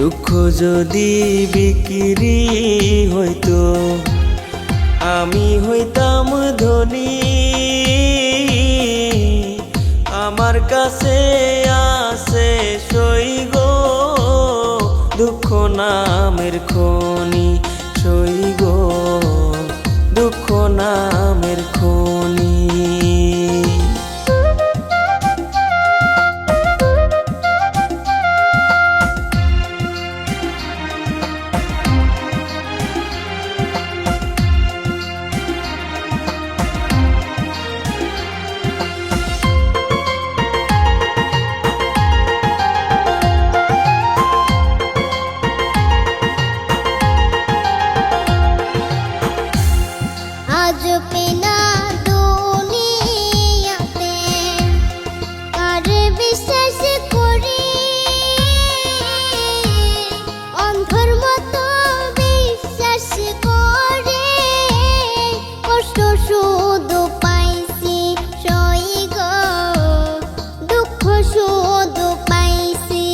দুঃখ যদি বিক্রি হইতো আমি হইতাম ধনী। আমার কাছে আছে সই গো দুঃখ নামের খনি, সই গো দুঃখ নামের খনি। আজ পেনা দুনিয়াতে কার বিশ্বাস করি, অন্ধর মতো বিশ্বাস করে কষ্ট শুধু পাইছি সই গো দুঃখ শুধু পাইছি।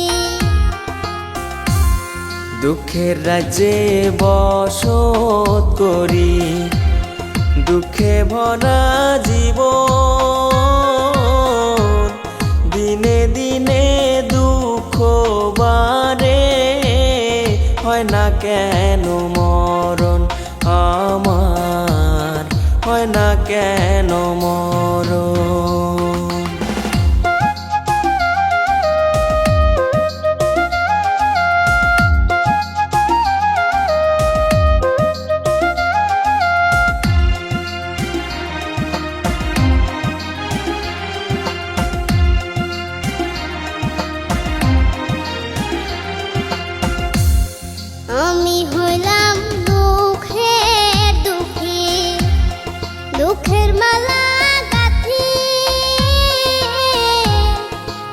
দুঃখের রাজ্যে বসত করি দুঃখে ভরা জীবন, দিনে দিনে দুঃখ বাড়ে হয় না কেন মরণ আমার, হয় না কেন মরণ। আমি হইলাম দুঃখের দুঃখী, দুঃখের মালা গাঁথি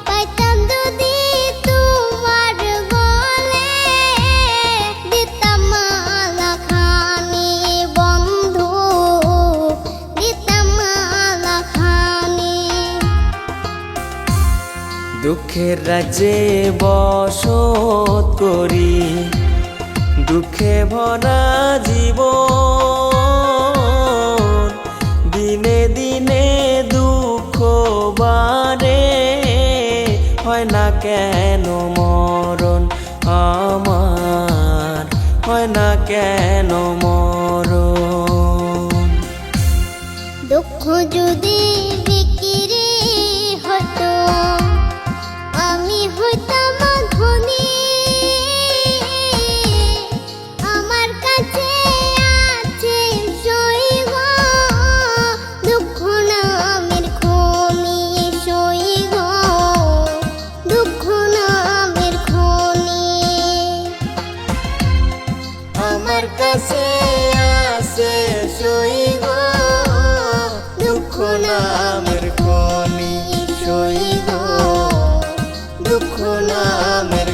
পাইতাম যদি তোমার গলে, দিতাম মালা খানি বন্ধু, দিতাম মালা খানি। দুঃখের রাজ্যে বসত করি দুঃখে ভরা জীবন, দিনে দিনে দুঃখ বাড়ে হয় না কেন মরণ আমার, হয় না কেন মরণ। দুঃখ যদি বিক্রি হতো আমি হইতাম ধনী। আমার কাছে আছে সই গো দুঃখ নামের খনি, সই গো দুঃখ নামের খনি। আমার কাছে আছে সই গো দুঃখ নামের খনি, সই গো দুঃখ নামের